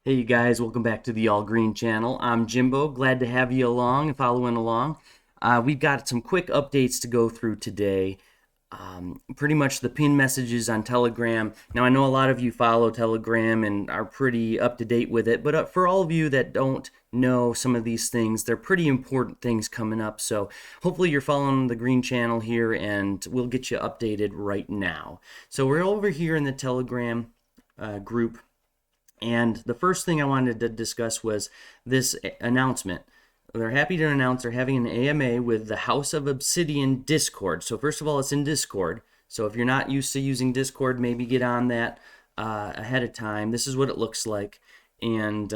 Hey you guys, welcome back to the All Green channel. I'm Jimbo, glad to have you along and following along. We've got some quick updates to go through today. Pretty much the pin messages on Telegram. Now I know a lot of you follow Telegram and are pretty up to date with it, but for all of you that don't know some of these things, they're pretty important things coming up. So hopefully you're following the Green channel here and we'll get you updated right now. So we're over here in the Telegram group. And the first thing I wanted to discuss was this announcement. They're happy to announce they're having an AMA with the House of Obsidian Discord. So first of all, it's in Discord. So if you're not used to using Discord, maybe get on that ahead of time. This is what it looks like, and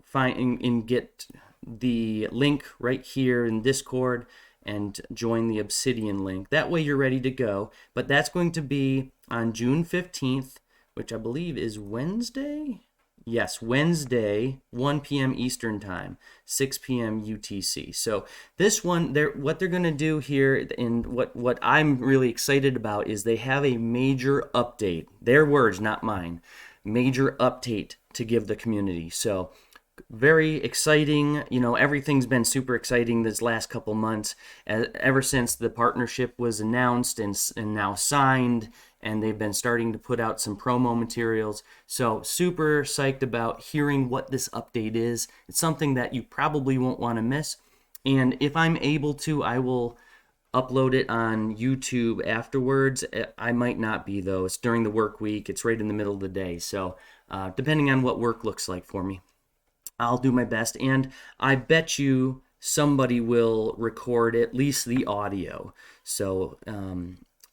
find and get the link right here in Discord and join the Obsidian link. That way you're ready to go. But that's going to be on June 15th. Which I believe is Wednesday? Yes, Wednesday, 1 p.m. Eastern Time, 6 p.m. UTC. So this one, what they're going to do here, and what I'm really excited about, is they have a major update. Their words, not mine. Major update to give the community. So very exciting. Everything's been super exciting this last couple months, ever since the partnership was announced and now signed, and they've been starting to put out some promo materials. So super psyched about hearing what this update is. It's something that you probably won't want to miss, and if I'm able to, I will upload it on YouTube afterwards. I might not be, though. It's during the work week. It's right in the middle of the day, so depending on what work looks like for me, I'll do my best, and I bet you somebody will record at least the audio. So,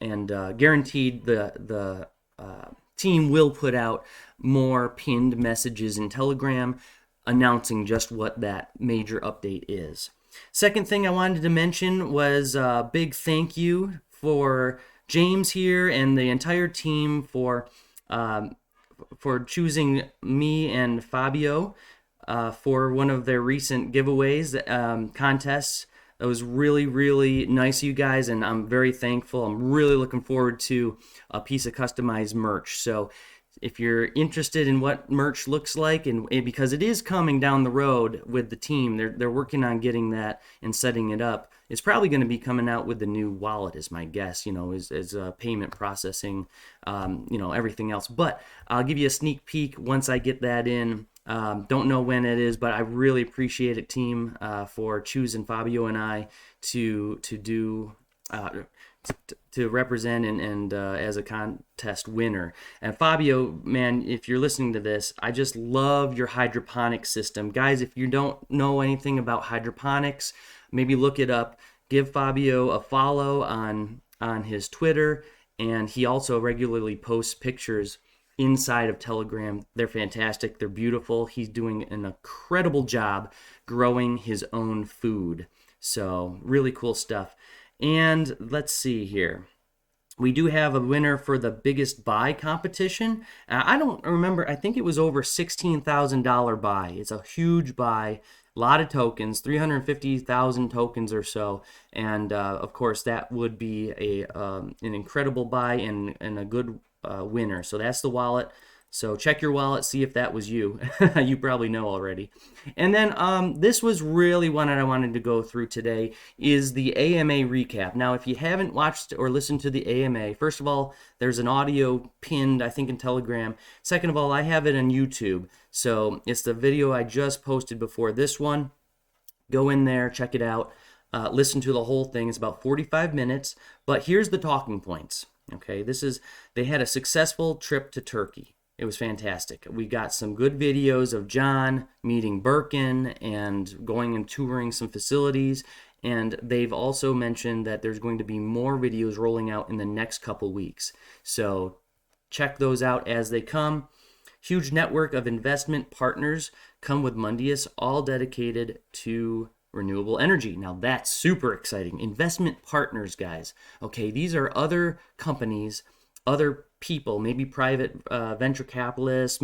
guaranteed the team will put out more pinned messages in Telegram announcing just what that major update is. Second thing I wanted to mention was a big thank you for James here and the entire team for choosing me and Fabio for one of their recent giveaways, contests. It was really, really nice of you guys, and I'm very thankful. I'm really looking forward to a piece of customized merch. So if you're interested in what merch looks like, and because it is coming down the road with the team, they're working on getting that and setting it up. It's probably going to be coming out with the new wallet, is my guess, as payment processing, everything else. But I'll give you a sneak peek once I get that in. Don't know when it is, but I really appreciate it, team, for choosing Fabio and I to do to represent and as a contest winner. And Fabio, man, if you're listening to this, I just love your hydroponic system, guys. If you don't know anything about hydroponics, maybe look it up. Give Fabio a follow on his Twitter, and he also regularly posts pictures inside of Telegram. They're fantastic. They're beautiful. He's doing an incredible job growing his own food. So really cool stuff. And let's see here. We do have a winner for the biggest buy competition. I don't remember. I think it was over $16,000 buy. It's a huge buy. A lot of tokens, 350,000 tokens or so, and of course that would be an incredible buy and a good winner. So that's the wallet. So check your wallet, see if that was you. You probably know already. And then this was really one that I wanted to go through today, is the AMA recap. Now, if you haven't watched or listened to the AMA, first of all, there's an audio pinned, I think, in Telegram. Second of all, I have it on YouTube. So it's the video I just posted before this one. Go in there, check it out. Listen to the whole thing. It's about 45 minutes. But here's the talking points. Okay, they had a successful trip to Turkey. It was fantastic. We got some good videos of John meeting Birkin and going and touring some facilities. And they've also mentioned that there's going to be more videos rolling out in the next couple weeks. So check those out as they come. Huge network of investment partners come with Mundius, all dedicated to renewable energy. Now that's super exciting. Investment partners, guys. Okay, these are other companies, other people, maybe private venture capitalists.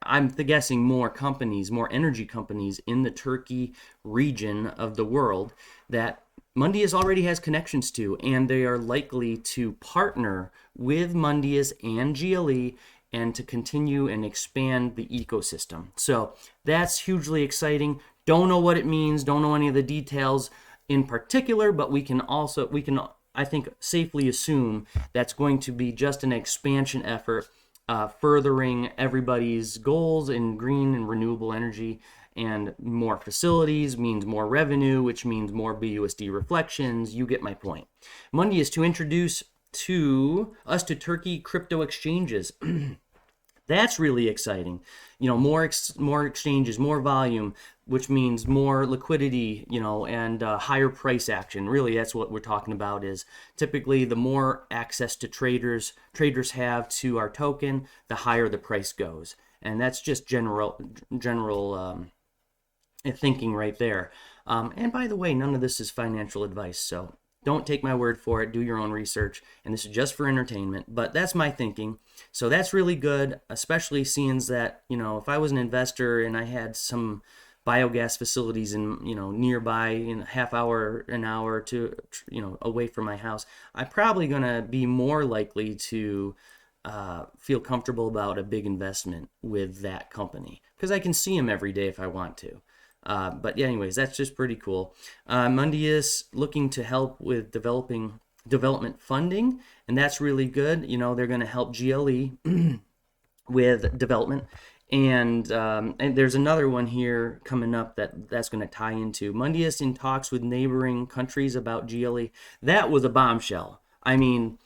I'm guessing more companies, more energy companies in the Turkey region of the world that Mundius already has connections to, and they are likely to partner with Mundius and GLE and to continue and expand the ecosystem. So that's hugely exciting. Don't know what it means, don't know any of the details in particular, but we can I think safely assume that's going to be just an expansion effort, furthering everybody's goals in green and renewable energy. And more facilities means more revenue, which means more BUSD reflections. You get my point. Monday is to introduce us to Turkey crypto exchanges. That's really exciting. More exchanges, more volume, which means more liquidity, and higher price action. Really, that's what we're talking about. Is typically the more access to traders have to our token, the higher the price goes, and that's just general thinking right there. And by the way, none of this is financial advice, so don't take my word for it. Do your own research, and this is just for entertainment, but that's my thinking. So that's really good, especially seeing that, if I was an investor and I had some biogas facilities in, nearby, in a half hour, an hour to, away from my house, I'm probably going to be more likely to feel comfortable about a big investment with that company because I can see them every day if I want to. But yeah, anyways, that's just pretty cool. Monday is looking to help with development funding, and that's really good. They're going to help GLE with development. And there's another one here coming up that's going to tie into Monday is in talks with neighboring countries about GLE. That was a bombshell. I mean,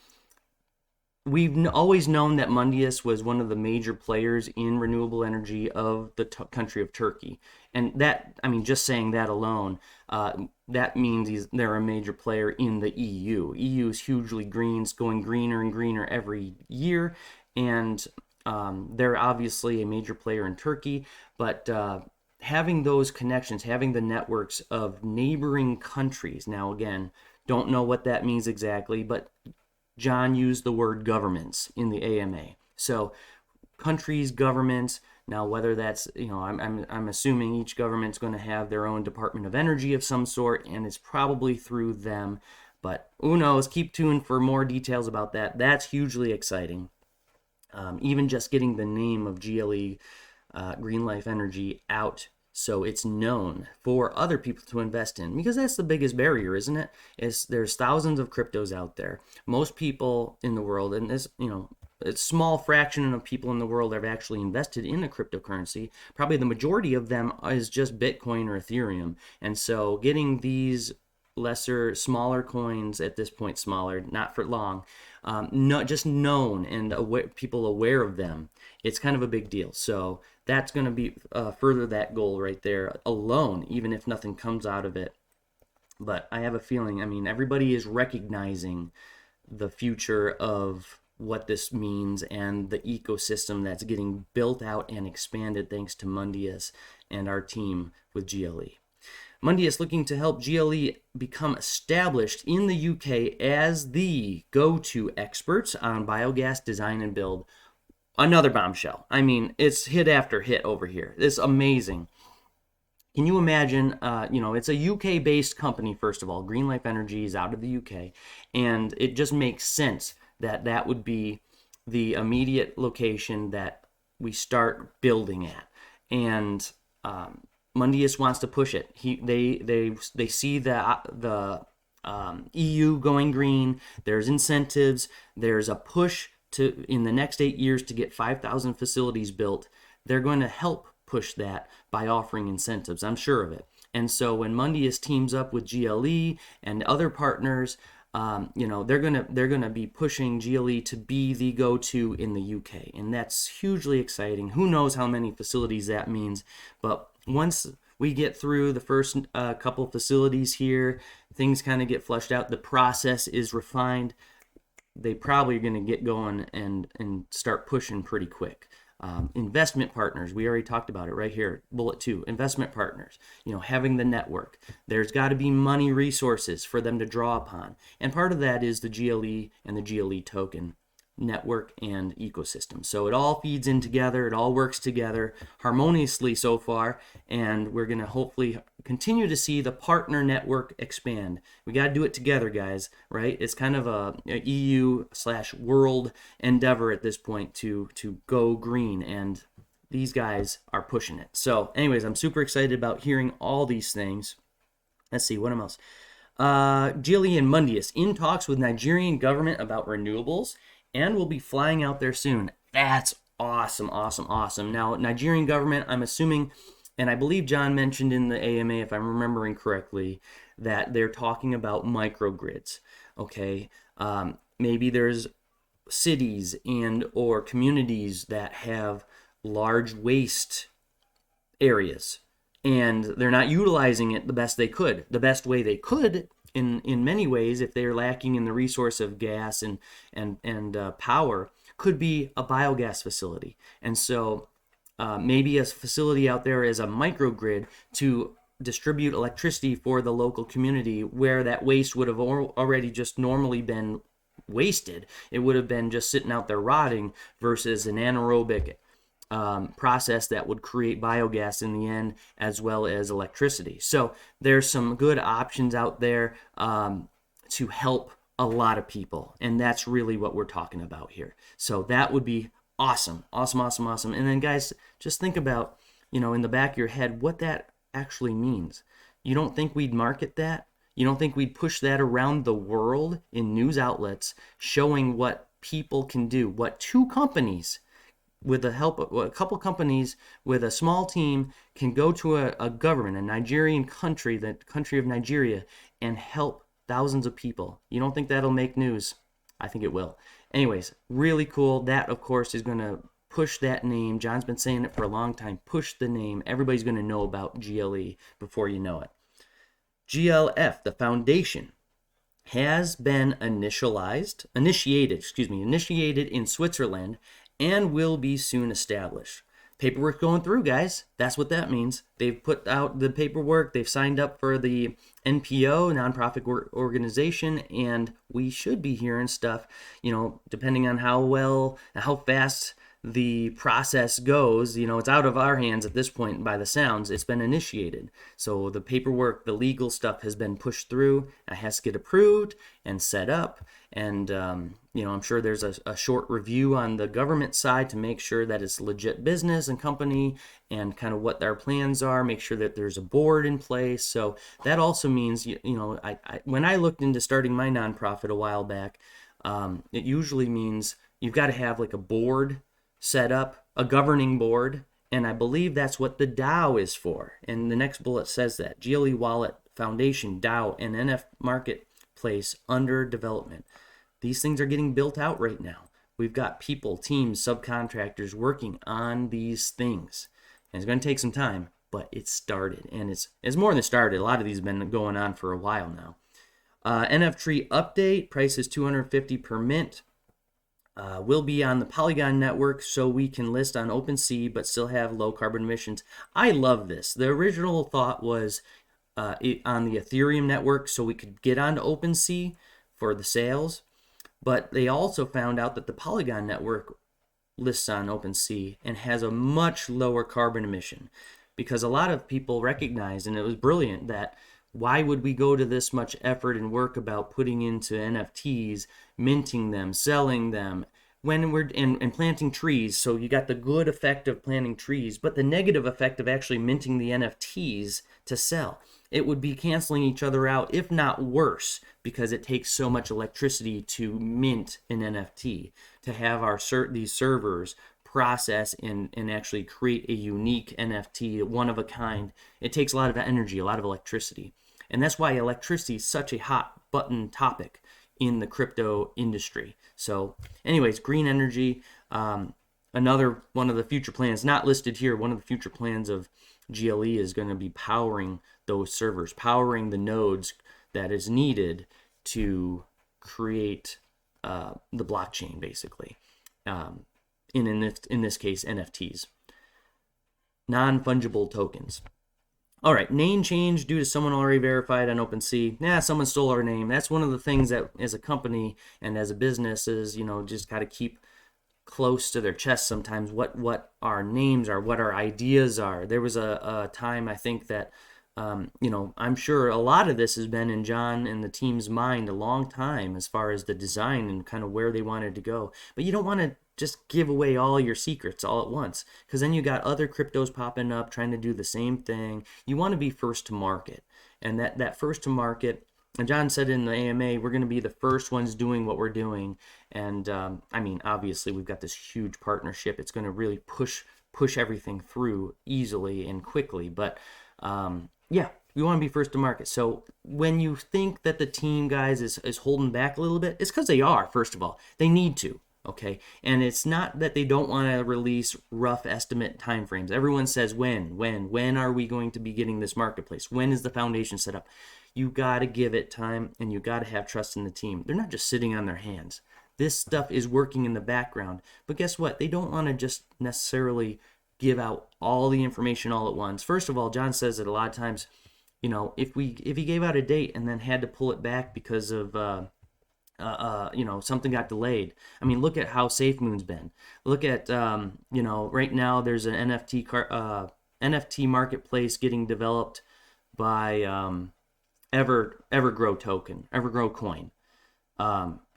we've always known that Mundius was one of the major players in renewable energy of the country of Turkey. And that, just saying that alone, that means they're a major player in the EU. EU is hugely green. It's going greener and greener every year. And they're obviously a major player in Turkey. But having those connections, having the networks of neighboring countries, now again, don't know what that means exactly, but John used the word governments in the AMA. So countries, governments, now whether that's, I'm assuming each government's going to have their own Department of Energy of some sort, and it's probably through them. But who knows? Keep tuned for more details about that. That's hugely exciting. Even just getting the name of GLE, Green Life Energy, out so it's known for other people to invest in, because that's the biggest barrier, isn't it? There's thousands of cryptos out there. Most people in the world, and this, a small fraction of people in the world have actually invested in a cryptocurrency. Probably the majority of them is just Bitcoin or Ethereum. And so getting these smaller coins at this point, smaller, not for long, not just known and people aware of them, it's kind of a big deal. So that's going to be further that goal right there alone, even if nothing comes out of it. But I have a feeling, everybody is recognizing the future of what this means and the ecosystem that's getting built out and expanded thanks to Mundius and our team with GLE. Mundius looking to help GLE become established in the UK as the go-to experts on biogas design and build. Another bombshell. It's hit after hit over here. It's amazing. Can you imagine, it's a UK-based company, first of all. Green Life Energy is out of the UK, and it just makes sense that would be the immediate location that we start building at. And Mundius wants to push it. They see the EU going green. There's incentives. There's a push in the next 8 years to get 5,000 facilities built. They're going to help push that by offering incentives. I'm sure of it. And so when Mundius teams up with GLE and other partners, they're gonna be pushing GLE to be the go-to in the UK, and that's hugely exciting. Who knows how many facilities that means, but once we get through the first couple facilities here, things kind of get flushed out, the process is refined, they probably are going to get going and start pushing pretty quick. Investment partners, we already talked about it right here, bullet 2, investment partners, having the network. There's got to be money resources for them to draw upon. And part of that is the GLE and the GLE token network and ecosystem. So it all feeds in together, it all works together harmoniously so far, and we're going to hopefully continue to see the partner network expand. We got to do it together, guys, right? It's kind of a EU/world endeavor at this point to go green, and these guys are pushing it. So anyways, I'm super excited about hearing all these things. Let's see, what else? GLE and Mundius in talks with Nigerian government about renewables and will be flying out there soon. That's awesome, awesome, awesome. Now, Nigerian government, I'm assuming, and I believe John mentioned in the AMA, if I'm remembering correctly, that they're talking about microgrids. Okay, maybe there's cities and or communities that have large waste areas and they're not utilizing it the best way they could in many ways, if they're lacking in the resource of gas and power, could be a biogas facility. And so maybe a facility out there is a microgrid to distribute electricity for the local community where that waste would have already just normally been wasted. It would have been just sitting out there rotting versus an anaerobic process that would create biogas in the end, as well as electricity. So there's some good options out there to help a lot of people, and that's really what we're talking about here. So that would be awesome, awesome, awesome, awesome. And then guys, just think about, in the back of your head, what that actually means. You don't think we'd market that? You don't think we'd push that around the world in news outlets, showing what people can do, what two companies with the help of a couple companies with a small team can go to a government, a Nigerian country, the country of Nigeria, and help thousands of people. You don't think that'll make news? I think it will. Anyways, really cool. That, of course, is going to push that name. John's been saying it for a long time. Push the name. Everybody's going to know about GLE before you know it. GLF, the foundation, has been initiated in Switzerland and will be soon established. Paperwork going through, guys. That's what that means. They've put out the paperwork. They've signed up for the NPO, nonprofit organization, and we should be hearing stuff, depending on how fast the process goes. It's out of our hands at this point by the sounds. It's been initiated. So the paperwork, the legal stuff has been pushed through. It has to get approved and set up. And, I'm sure there's a short review on the government side to make sure that it's legit business and company and kind of what their plans are, make sure that there's a board in place. So that also means, when I looked into starting my nonprofit a while back, it usually means you've got to have like a board set up, a governing board, and I believe that's what the DAO is for. And the next bullet says that GLE Wallet Foundation, DAO, and NF Marketplace under development. These things are getting built out right now. We've got people, teams, subcontractors working on these things. And it's going to take some time, but it's started. And it's more than started. A lot of these have been going on for a while now. NF Tree update, price is $250 per mint. Will be on the Polygon network so we can list on OpenSea but still have low carbon emissions. I love this. The original thought was on the Ethereum network so we could get onto OpenSea for the sales. But they also found out that the Polygon network lists on OpenSea and has a much lower carbon emission, because a lot of people recognize, and it was brilliant, that why would we go to this much effort and work about putting into NFTs, minting them, selling them, when we're and planting trees? So you got the good effect of planting trees, but the negative effect of actually minting the NFTs to sell. It would be canceling each other out, if not worse, because it takes so much electricity to mint an NFT, to have these servers process and actually create a unique NFT, one of a kind. It takes a lot of energy, a lot of electricity. And that's why electricity is such a hot button topic in the crypto industry. So anyways, green energy, another one of the future plans, not listed here, one of the future plans of GLE is going to be powering those servers, powering the nodes that is needed to create the blockchain, basically. In this case, NFTs, non-fungible tokens. All right, name change due to someone already verified on OpenSea. Someone stole our name. That's one of the things that, as a company and as a business, is just got to keep close to their chest sometimes. What our names are, what our ideas are. There was a time, I think, that I'm sure a lot of this has been in John and the team's mind a long time as far as the design and kind of where they wanted to go. But you don't want to just give away all your secrets all at once, because then you got other cryptos popping up trying to do the same thing. You want to be first to market, and that first to market. And John said in the AMA, we're going to be the first ones doing what we're doing. And obviously, we've got this huge partnership. It's going to really push everything through easily and quickly. But yeah, we want to be first to market. So when you think that the team, guys, is holding back a little bit, it's because they are, first of all. They need to, okay? And it's not that they don't want to release rough estimate timeframes. Everyone says when are we going to be getting this marketplace? When is the foundation set up? You got to give it time, and you got to have trust in the team. They're not just sitting on their hands. This stuff is working in the background. But guess what? They don't want to just necessarily give out all the information all at once. First of all, John says that a lot of times, if he gave out a date and then had to pull it back because of something got delayed. I mean, look at how SafeMoon's been. Look at right now there's an NFT marketplace getting developed by Evergrow coin.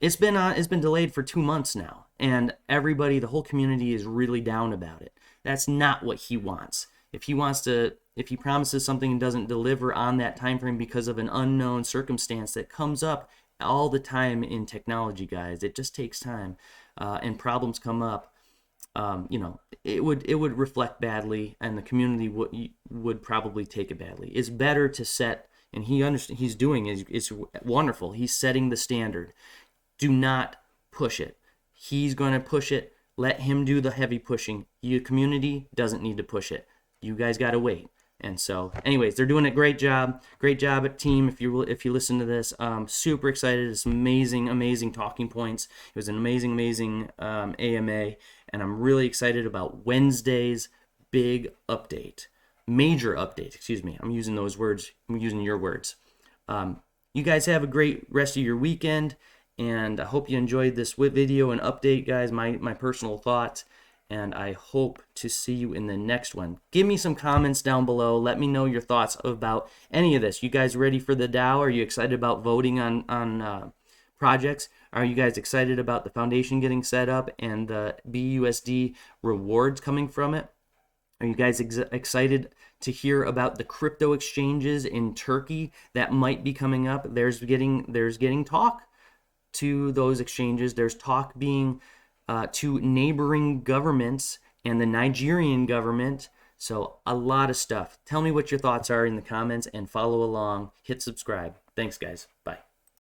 It's been delayed for 2 months now, and everybody, the whole community, is really down about it. That's not what he wants. If he promises something and doesn't deliver on that time frame because of an unknown circumstance that comes up all the time in technology, guys, it just takes time, and problems come up. It would reflect badly, and the community would probably take it badly. It's better to set, and he's doing it's wonderful. He's setting the standard. Do not push it. He's going to push it. Let him do the heavy pushing. Your community doesn't need to push it. You guys got to wait. And so, anyways, they're doing a great job. Great job at team. If you listen to this, super excited. It's amazing talking points. It was an amazing AMA, and I'm really excited about Wednesday's big update, major update. Excuse me. I'm using those words. I'm using your words. You guys have a great rest of your weekend. And I hope you enjoyed this video and update, guys, my personal thoughts. And I hope to see you in the next one. Give me some comments down below. Let me know your thoughts about any of this. You guys ready for the DAO? Are you excited about voting on projects? Are you guys excited about the foundation getting set up and the BUSD rewards coming from it? Are you guys excited to hear about the crypto exchanges in Turkey that might be coming up? There's getting talk to those exchanges. There's talk being to neighboring governments and the Nigerian government. So a lot of stuff. Tell me what your thoughts are in the comments and follow along. Hit subscribe. Thanks, guys. Bye.